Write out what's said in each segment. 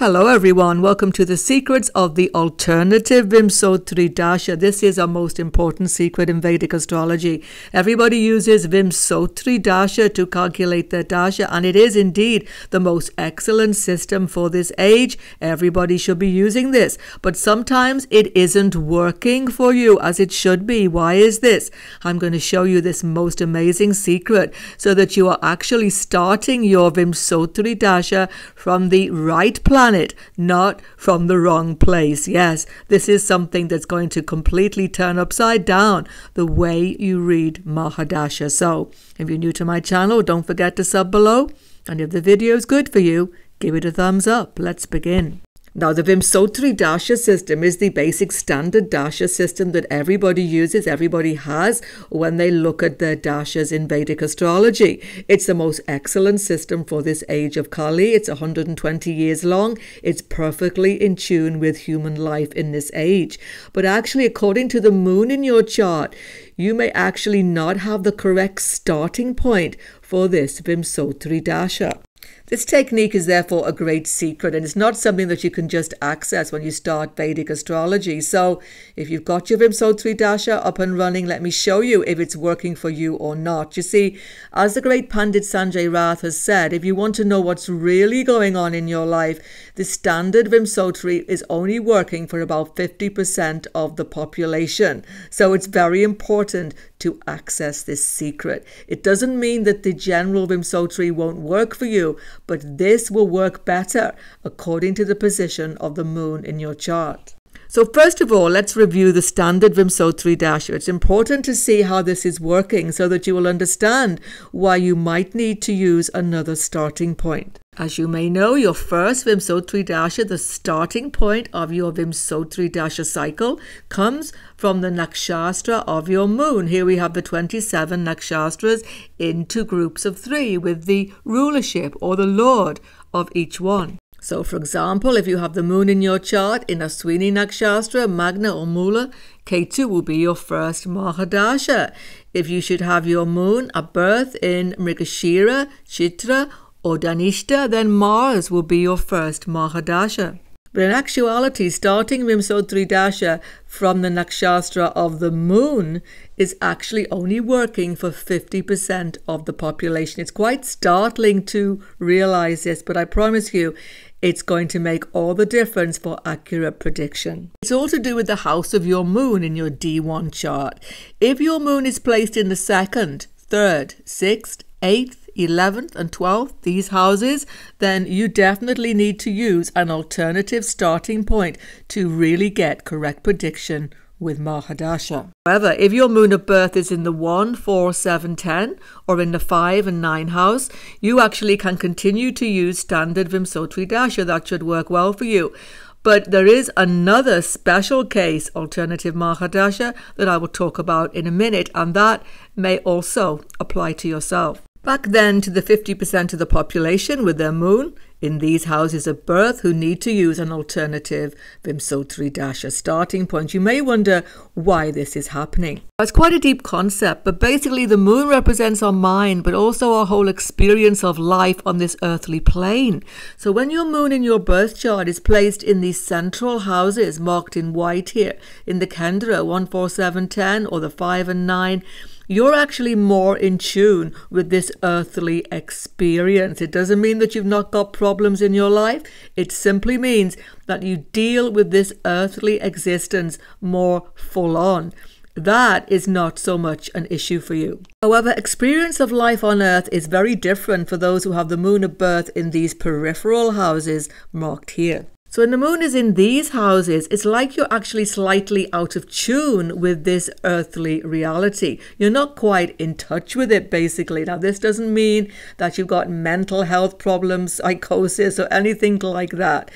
Hello everyone, welcome to the secrets of the alternative Vimshottari Dasha. This is our most important secret in Vedic astrology. Everybody uses Vimshottari Dasha to calculate their Dasha, and it is indeed the most excellent system for this age. Everybody should be using this, but sometimes it isn't working for you as it should be. Why is this? I'm going to show you this most amazing secret so that you are actually starting your Vimshottari Dasha from the right planet, not from the wrong place. Yes, this is something that's going to completely turn upside down the way you read Mahadasha. So, if you're new to my channel, don't forget to sub below. And if the video is good for you, give it a thumbs up. Let's begin. Now, the Vimshottari Dasha system is the basic standard Dasha system that everybody uses, everybody has when they look at their Dashas in Vedic astrology. It's the most excellent system for this age of Kali. It's 120 years long. It's perfectly in tune with human life in this age. But actually, according to the moon in your chart, you may actually not have the correct starting point for this Vimshottari Dasha. This technique is therefore a great secret, and it's not something that you can just access when you start Vedic astrology. So if you've got your Vimshottari Dasha up and running, let me show you if it's working for you or not. You see, as the great Pandit Sanjay Rath has said, if you want to know what's really going on in your life, the standard Vimshottari is only working for about 50% of the population. So it's very important to access this secret. It doesn't mean that the general Vimshottari won't work for you, but this will work better according to the position of the moon in your chart. So first of all, let's review the standard Vimshottari Dasha. It's important to see how this is working so that you will understand why you might need to use another starting point. As you may know, your first Vimshottari Dasha, the starting point of your Vimshottari Dasha cycle, comes from the nakshastra of your moon. Here we have the 27 nakshastras into groups of 3 with the rulership or the lord of each one. So, for example, if you have the moon in your chart in Aswini Nakshastra, Magna or Mula, Ketu will be your first Mahadasha. If you should have your moon at birth in Mrigashira, Chitra or Dhanishta, then Mars will be your first Mahadasha. But in actuality, starting Vimshottari Dasha from the nakshastra of the moon is actually only working for 50% of the population. It's quite startling to realize this, but I promise you, it's going to make all the difference for accurate prediction. It's all to do with the house of your moon in your D1 chart. If your moon is placed in the 2nd, 3rd, 6th, 8th, 11th and 12th, these houses, then you definitely need to use an alternative starting point to really get correct prediction with Mahadasha. However, if your moon of birth is in the 1, 4, 7, 10 or in the 5 and 9 house, you actually can continue to use standard Vimshottari Dasha. That should work well for you. But there is another special case, alternative Mahadasha, that I will talk about in a minute, and that may also apply to yourself. Back then to the 50% of the population with their moon in these houses of birth who need to use an alternative Vimshottari Dasha starting point. You may wonder why this is happening. It's quite a deep concept, but basically the moon represents our mind, but also our whole experience of life on this earthly plane. So when your moon in your birth chart is placed in these central houses marked in white here, in the Kendra 1, 4, 7, 10 or the 5 and 9, you're actually more in tune with this earthly experience. It doesn't mean that you've not got problems in your life. It simply means that you deal with this earthly existence more full on. That is not so much an issue for you. However, experience of life on earth is very different for those who have the moon of birth in these peripheral houses marked here. So when the moon is in these houses, it's like you're actually slightly out of tune with this earthly reality. You're not quite in touch with it, basically. Now, this doesn't mean that you've got mental health problems, psychosis, or anything like that.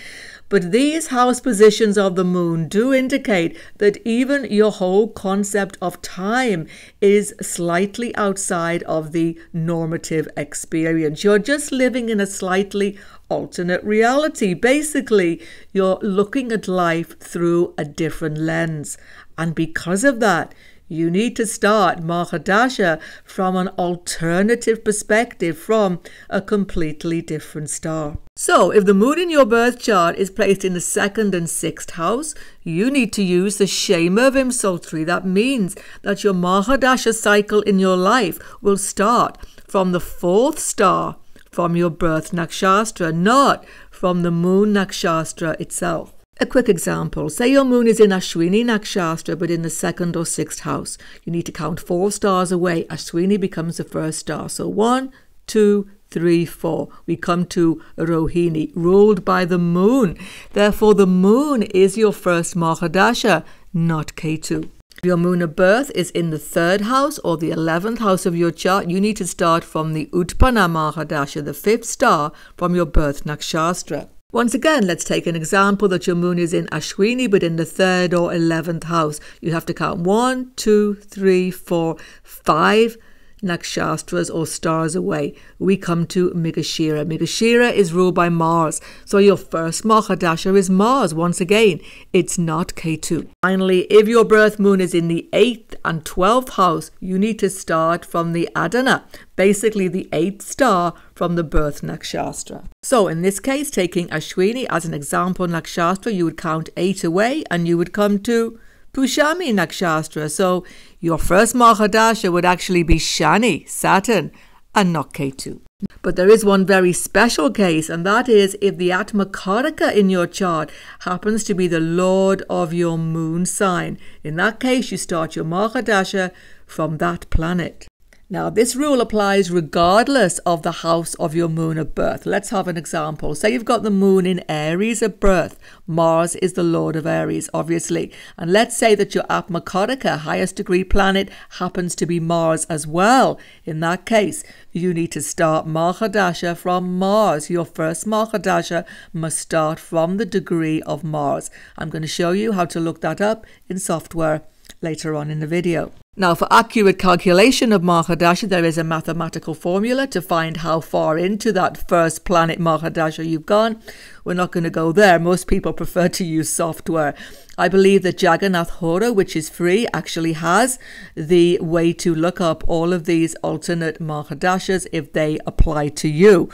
But these house positions of the moon do indicate that even your whole concept of time is slightly outside of the normative experience. You're just living in a slightly alternate reality. Basically, you're looking at life through a different lens. And because of that, You need to start Mahadasha from an alternative perspective, from a completely different star. So, if the moon in your birth chart is placed in the 2nd and 6th house, you need to use the Shema Vimshottari. That means that your Mahadasha cycle in your life will start from the 4th star from your birth nakshastra, not from the moon nakshastra itself. A quick example, say your moon is in Ashwini nakshastra but in the 2nd or 6th house. You need to count 4 stars away. Ashwini becomes the 1st star. So 1, 2, 3, 4. We come to Rohini, ruled by the moon. Therefore, the moon is your first Mahadasha, not Ketu. If your moon of birth is in the 3rd house or the 11th house of your chart, you need to start from the Utpana Mahadasha, the 5th star from your birth nakshastra. Once again, let's take an example that your moon is in Ashwini but in the 3rd or 11th house. You have to count 1, 2, 3, 4, 5 nakshastras or stars away. We come to Mrigashira. Mrigashira is ruled by Mars. So your first Mahadasha is Mars. Once again, it's not Ketu. Finally, if your birth moon is in the 8th and 12th house, you need to start from the Adana, basically the 8th star from the birth nakshastra. So in this case, taking Ashwini as an example nakshastra, you would count 8 away and you would come to Pushami nakshastra. So your first Mahadasha would actually be Shani, Saturn, and not Ketu. But there is one very special case, and that is if the Atma Karaka in your chart happens to be the lord of your moon sign. In that case, you start your Mahadasha from that planet. Now, this rule applies regardless of the house of your moon of birth. Let's have an example. Say you've got the moon in Aries at birth. Mars is the lord of Aries, obviously. And let's say that your Atma Karaka, highest degree planet, happens to be Mars as well. In that case, you need to start Mahadasha from Mars. Your first Mahadasha must start from the degree of Mars. I'm going to show you how to look that up in software later on in the video. Now, for accurate calculation of Mahadasha, there is a mathematical formula to find how far into that first planet Mahadasha you've gone. We're not going to go there. Most people prefer to use software. I believe that Jagannath Hora, which is free, actually has the way to look up all of these alternate Mahadashas if they apply to you.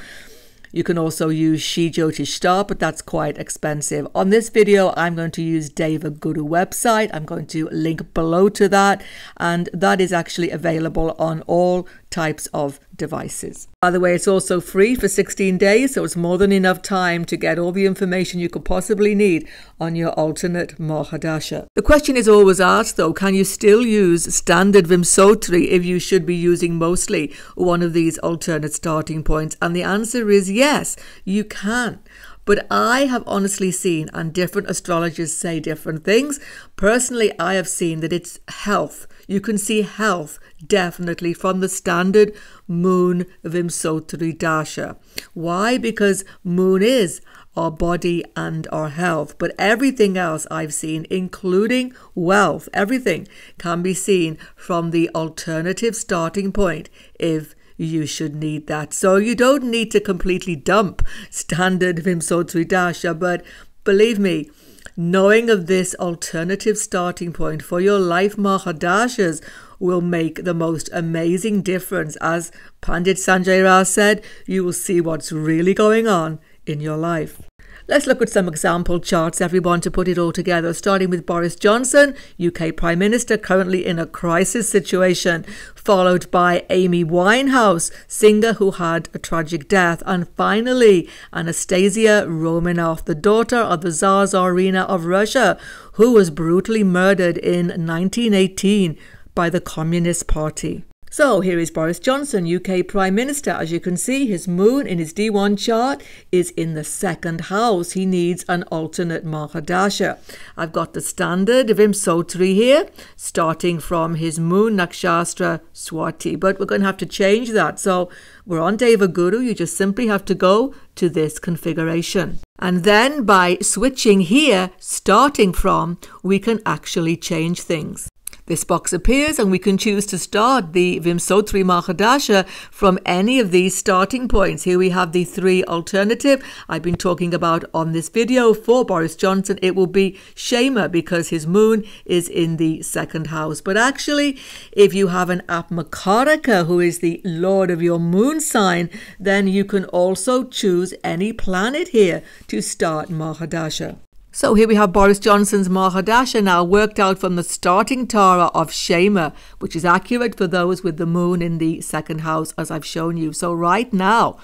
You can also use Shri Jyotish Star, but that's quite expensive. On this video, I'm going to use Deva Guru website. I'm going to link below to that, and that is actually available on all types of devices. By the way, it's also free for 16 days, so it's more than enough time to get all the information you could possibly need on your alternate Mahadasha. The question is always asked though, can you still use Standard Vimshottari if you should be using mostly one of these alternate starting points? And the answer is yes, you can. But I have honestly seen, and different astrologers say different things, personally I have seen that it's health. You can see health definitely from the standard moon Vimshottari Dasha. Why? Because moon is our body and our health. But everything else I've seen, including wealth, everything can be seen from the alternative starting point if you should need that. So you don't need to completely dump standard Vimshottari Dasha, but believe me, knowing of this alternative starting point for your life Mahadashas will make the most amazing difference. As Pandit Sanjay Rath said, you will see what's really going on in your life. Let's look at some example charts, everyone, to put it all together, starting with Boris Johnson, UK Prime Minister, currently in a crisis situation, followed by Amy Winehouse, singer who had a tragic death, and finally Anastasia Romanov, the daughter of the Tsar Tsarina of Russia, who was brutally murdered in 1918 by the Communist Party. So here is Boris Johnson, UK Prime Minister. As you can see, his moon in his D1 chart is in the 2nd house. He needs an alternate Mahadasha. I've got the standard Vimshottari here, starting from his moon nakshastra Swati. But we're going to have to change that. So we're on Deva Guru. You just simply have to go to this configuration. And then by switching here, starting from, we can actually change things. This box appears and we can choose to start the Vimshottari Mahadasha from any of these starting points. Here we have the 3 alternative I've been talking about on this video. For Boris Johnson, it will be Shema because his moon is in the 2nd house. But actually, if you have an Atmakaraka, who is the lord of your moon sign, then you can also choose any planet here to start Mahadasha. So here we have Boris Johnson's Mahadasha now worked out from the starting Tara of Shema, which is accurate for those with the moon in the 2nd house, as I've shown you. So right now,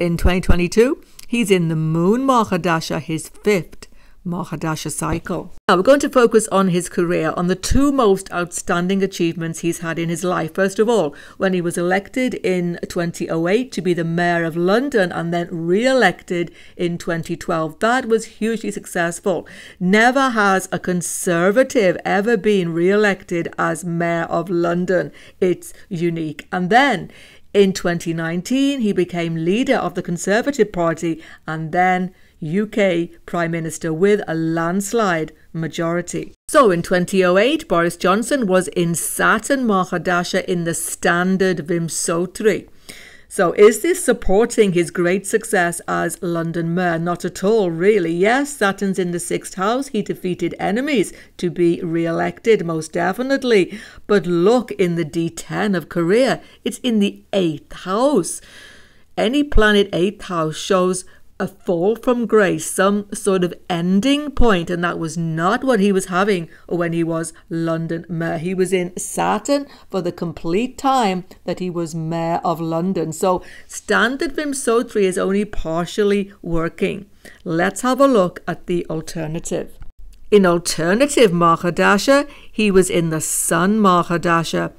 in 2022, he's in the moon Mahadasha, his 5th Mahadasha cycle. Now we're going to focus on his career, on the 2 most outstanding achievements he's had in his life. First of all, when he was elected in 2008 to be the Mayor of London and then re-elected in 2012. That was hugely successful. Never has a Conservative ever been re-elected as Mayor of London. It's unique. And then in 2019, he became leader of the Conservative Party and then UK Prime Minister with a landslide majority. So in 2008, Boris Johnson was in Saturn Mahadasha in the Standard Vimshottari. So is this supporting his great success as London Mayor? Not at all, really. Yes, Saturn's in the 6th house. He defeated enemies to be re-elected, most definitely. But look, in the D10 of career, it's in the 8th house. Any planet 8th house shows a fall from grace, some sort of ending point, and that was not what he was having when he was London Mayor. He was in Saturn for the complete time that he was Mayor of London. So Standard Vimshottari is only partially working. Let's have a look at the alternative. In alternative Mahadasha, he was in the Sun Mahadasha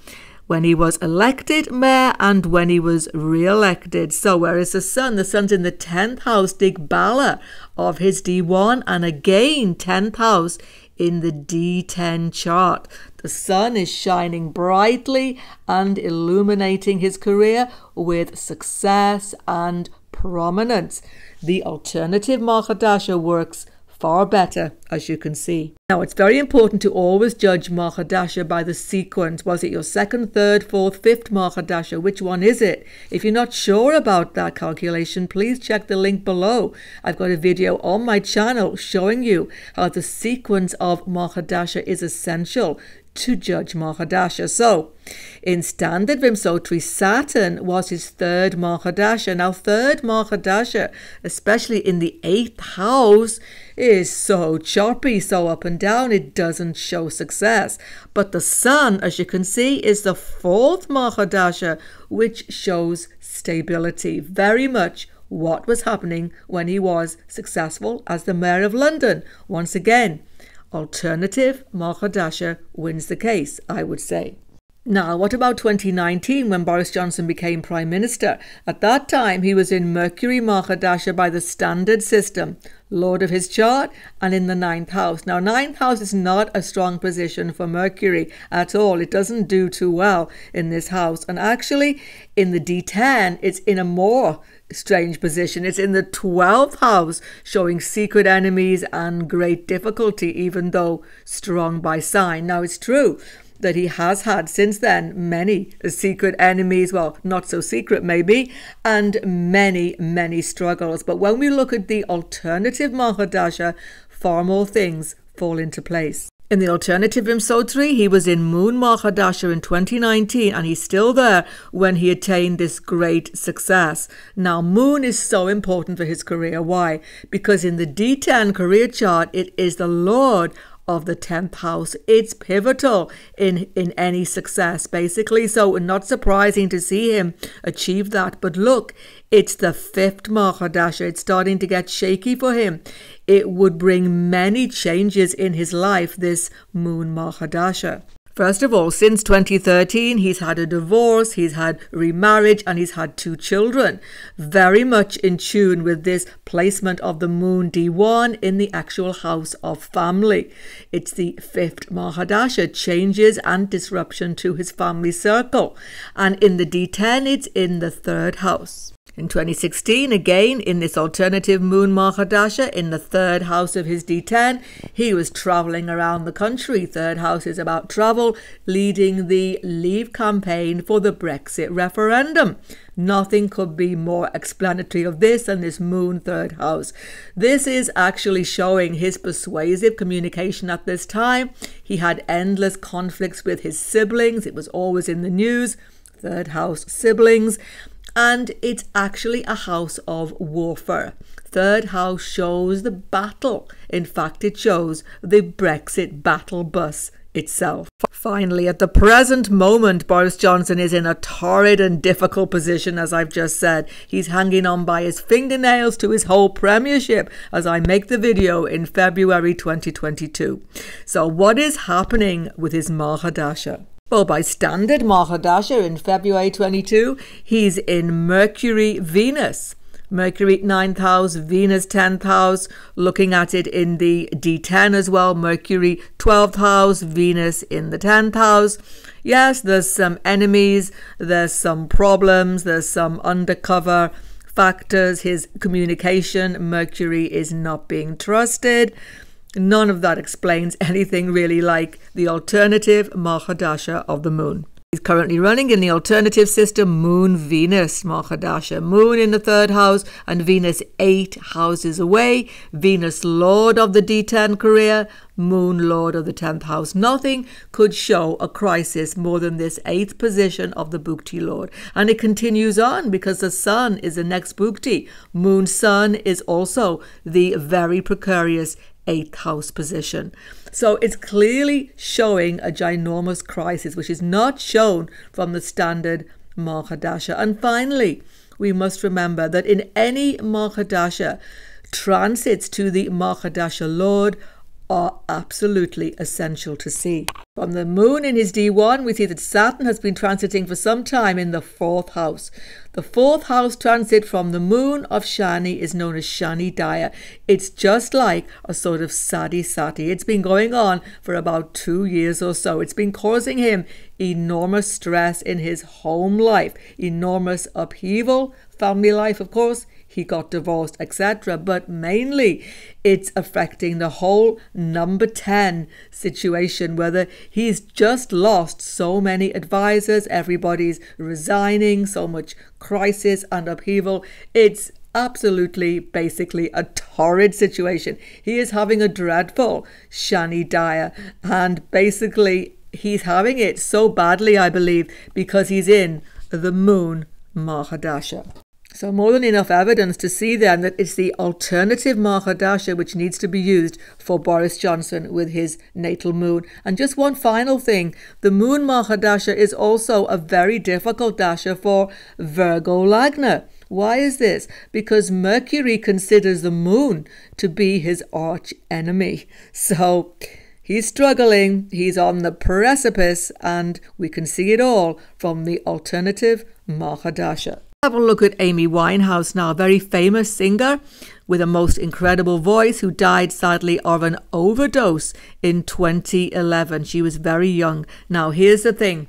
when he was elected mayor and when he was re-elected. So where is the sun? The sun's in the 10th house, Digbala, of his D1, and again 10th house in the D10 chart. The sun is shining brightly and illuminating his career with success and prominence. The alternative Mahadasha works far better, as you can see. Now, it's very important to always judge Mahadasha by the sequence. Was it your 2nd, 3rd, 4th, 5th Mahadasha? Which one is it? If you're not sure about that calculation, please check the link below. I've got a video on my channel showing you how the sequence of Mahadasha is essential to judge Mahadasha. So, in Standard Vimshottari, Saturn was his 3rd Mahadasha. Now, 3rd Mahadasha, especially in the 8th house, is so choppy, so up and down, it doesn't show success. But the sun, as you can see, is the 4th Mahadasha, which shows stability. Very much what was happening when he was successful as the Mayor of London. Once again, alternative Mahadasha wins the case, I would say. Now, what about 2019 when Boris Johnson became Prime Minister? At that time, he was in Mercury Mahadasha by the standard system, Lord of his chart, and in the 9th house. Now, 9th house is not a strong position for Mercury at all. It doesn't do too well in this house. And actually, in the D10, it's in a more strange position. It's in the 12th house, showing secret enemies and great difficulty, even though strong by sign. Now, it's true that he has had since then many secret enemies, well, not so secret maybe, and many struggles. But when we look at the alternative Mahadasha, far more things fall into place. In the alternative Vimshottari, he was in Moon Mahadasha in 2019, and he's still there when he attained this great success. Now, Moon is so important for his career. Why? Because in the D10 career chart, it is the Lord of the 10th house. It's pivotal in any success, basically. So not surprising to see him achieve that. But look, it's the 5th Mahadasha. It's starting to get shaky for him. It would bring many changes in his life, this Moon Mahadasha. First of all, since 2013, he's had a divorce, he's had remarriage, and he's had 2 children. Very much in tune with this placement of the moon D1 in the actual house of family. It's the 5th Mahadasha, changes and disruption to his family circle. And in the D10, it's in the 3rd house. In 2016, again, in this alternative moon Mahadasha, in the third house of his D10, he was traveling around the country. Third house is about travel, leading the Leave campaign for the Brexit referendum. Nothing could be more explanatory of this than this moon third house. This is actually showing his persuasive communication at this time. He had endless conflicts with his siblings. It was always in the news. Third house siblings. And it's actually a house of warfare. Third house shows the battle. In fact, it shows the Brexit battle bus itself. Finally, at the present moment, Boris Johnson is in a torrid and difficult position, as I've just said. He's hanging on by his fingernails to his whole premiership as I make the video in February 2022. So what is happening with his Mahadasha? Well, by standard Mahadasha in February 22, he's in Mercury Venus. Mercury 9th house, Venus 10th house, looking at it in the D10 as well. Mercury 12th house, Venus in the 10th house. Yes, there's some enemies, there's some problems, there's some undercover factors. His communication, Mercury is not being trusted. None of that explains anything really like the alternative Mahadasha of the moon. He's currently running in the alternative system Moon-Venus Mahadasha. Moon in the third house and Venus 8 houses away. Venus Lord of the D10 career, Moon Lord of the 10th house. Nothing could show a crisis more than this 8th position of the Bhukti Lord. And it continues on because the Sun is the next Bhukti. Moon Sun is also the very precarious 8th house position. So it's clearly showing a ginormous crisis, which is not shown from the standard Mahadasha. And finally, we must remember that in any Mahadasha, transits to the Mahadasha Lord are absolutely essential to see. From the moon in his D1, we see that Saturn has been transiting for some time in the 4th house. The 4th house transit from the moon of Shani is known as Shani Daya. It's just like a sort of Sadi Sati. It's been going on for about 2 years or so. It's been causing him enormous stress in his home life, enormous upheaval, family life, of course. He got divorced, etc. But mainly it's affecting the whole number 10 situation, whether he's just lost so many advisors, everybody's resigning, so much crisis and upheaval. It's absolutely, basically a torrid situation. He is having a dreadful Shani Daya, and basically he's having it so badly, I believe, because he's in the moon Mahadasha. So more than enough evidence to see then that it's the alternative Mahadasha which needs to be used for Boris Johnson with his natal moon. And just one final thing, the moon Mahadasha is also a very difficult dasha for Virgo Lagna. Why is this? Because Mercury considers the moon to be his arch enemy. So he's struggling, he's on the precipice, and we can see it all from the alternative Mahadasha. Have a look at Amy Winehouse now, a very famous singer with a most incredible voice who died sadly of an overdose in 2011. She was very young. Now here's the thing.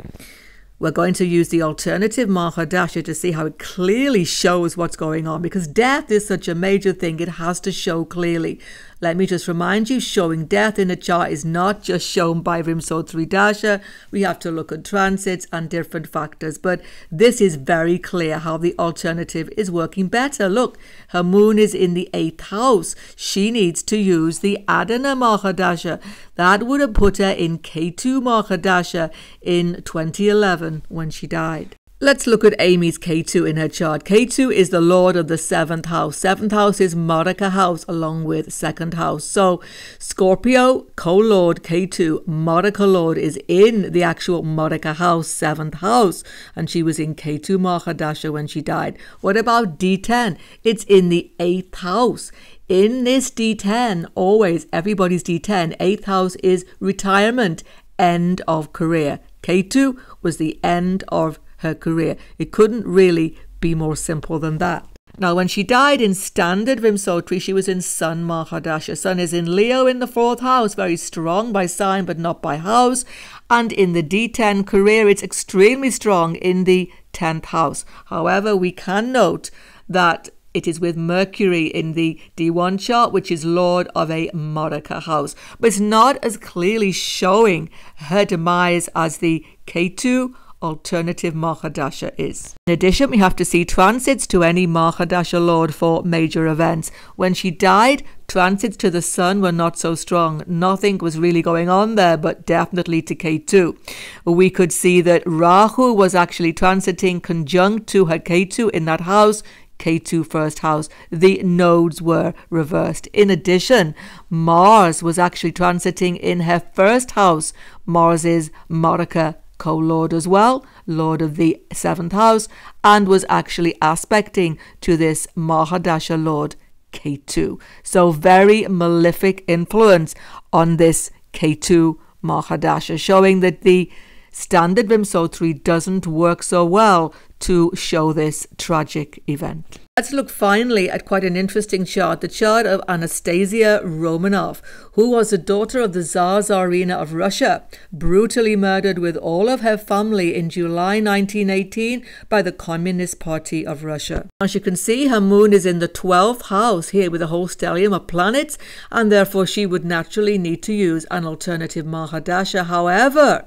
We're going to use the alternative Mahadasha to see how it clearly shows what's going on, because death is such a major thing. It has to show clearly. Let me just remind you, showing death in a chart is not just shown by Vimshottari Dasha. We have to look at transits and different factors. But this is very clear how the alternative is working better. Look, her moon is in the 8th house. She needs to use the Adana Mahadasha. That would have put her in Ketu Mahadasha in 2011 when she died. Let's look at Amy's Ketu in her chart. Ketu is the lord of the 7th house. 7th house is Marika house along with 2nd house. So Scorpio, co-lord Ketu, Marika lord is in the actual Marika house, 7th house. And she was in Ketu Mahadasha when she died. What about D10? It's in the 8th house. In this D10, always everybody's D10, 8th house is retirement, end of career. Ketu was the end of her career. It couldn't really be more simple than that. Now, when she died in standard Vimshottari, she was in Sun Mahadasha. Sun is in Leo in the 4th house, very strong by sign but not by house. And in the D10 career, it's extremely strong in the 10th house. However, we can note that it is with Mercury in the D1 chart, which is Lord of a Maraka house. But it's not as clearly showing her demise as the Ketu alternative Mahadasha is. In addition, we have to see transits to any Mahadasha Lord for major events. When she died, transits to the Sun were not so strong. Nothing was really going on there, but definitely to Ketu. We could see that Rahu was actually transiting conjunct to her Ketu in that house, Ketu first house. The nodes were reversed. In addition, Mars was actually transiting in her first house. Mars is Maraka co-lord as well, lord of the 7th house, and was actually aspecting to this Mahadasha lord Ketu. So very malefic influence on this Ketu Mahadasha, showing that the Standard Vimshottari doesn't work so well to show this tragic event. Let's look finally at quite an interesting chart, the chart of Anastasia Romanov, who was the daughter of the Tsarina of Russia, brutally murdered with all of her family in July 1918 by the Communist Party of Russia. As you can see, her moon is in the 12th house here with a whole stellium of planets, and therefore she would naturally need to use an alternative Mahadasha. However,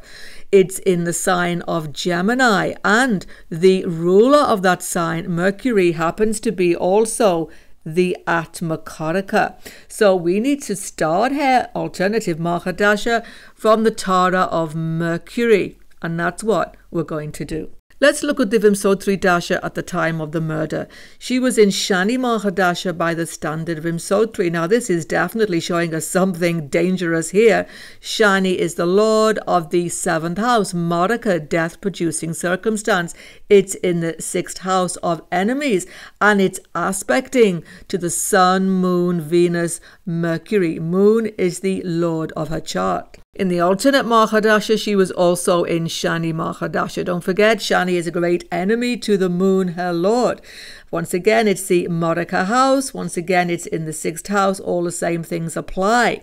it's in the sign of Gemini, and the ruler of that sign, Mercury, happens to be also the Atmakaraka. So we need to start her alternative Mahadasha from the Tara of Mercury, and that's what we're going to do. Let's look at the Vimshottari Dasha at the time of the murder. She was in Shani Mahadasha by the Standard Vimshottari. Now this is definitely showing us something dangerous here. Shani is the lord of the 7th house, Maraka, death-producing circumstance. It's in the 6th house of enemies, and it's aspecting to the Sun, Moon, Venus, Mercury. Moon is the lord of her chart. In the alternate Mahadasha, she was also in Shani Mahadasha. Don't forget, Shani is a great enemy to the moon, her lord. Once again, it's the Maraka house. Once again, it's in the 6th house. All the same things apply.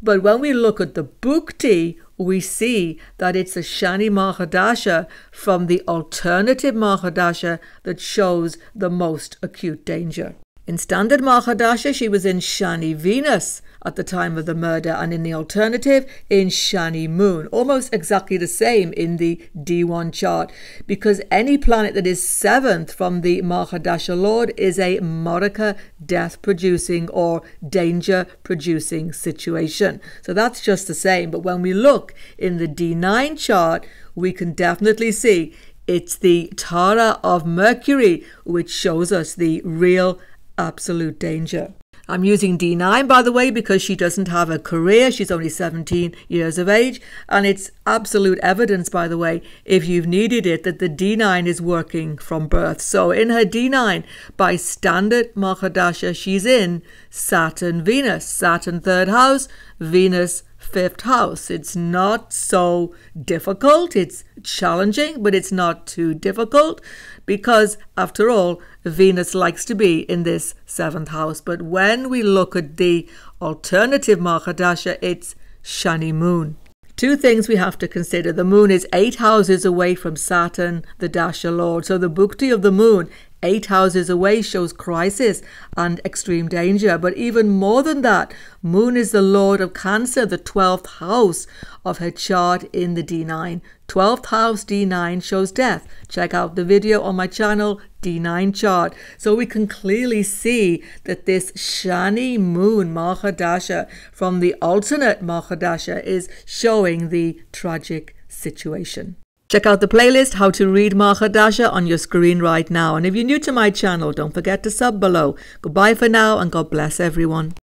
But when we look at the Bhukti, we see that it's a Shani Mahadasha from the alternative Mahadasha that shows the most acute danger. In Standard Mahadasha, she was in Shani Venus at the time of the murder, and in the alternative, in Shani Moon. Almost exactly the same in the D1 chart, because any planet that is 7th from the Mahadasha Lord is a Maraka death-producing or danger-producing situation. So that's just the same. But when we look in the D9 chart, we can definitely see it's the Tara of Mercury, which shows us the real absolute danger. I'm using D9, by the way, because she doesn't have a career. She's only 17 years of age. And it's absolute evidence, by the way, if you've needed it, that the D9 is working from birth. So in her D9, by Standard Mahadasha, she's in Saturn, Venus. Saturn 3rd house, Venus 5th house. It's not so difficult. It's challenging, but it's not too difficult, because after all, Venus likes to be in this 7th house. But when we look at the alternative Mahadasha, it's Shani Moon. Two things we have to consider. The moon is 8 houses away from Saturn, the Dasha Lord. So the Bhukti of the moon, 8 houses away, shows crisis and extreme danger. But even more than that, Moon is the Lord of Cancer, the 12th house of her chart in the D9. 12th house D9 shows death. Check out the video on my channel, D9 chart. So we can clearly see that this Shani Moon Mahadasha from the alternate Mahadasha is showing the tragic situation. Check out the playlist, How to Read Mahadasha, on your screen right now. And if you're new to my channel, don't forget to sub below. Goodbye for now, and God bless everyone.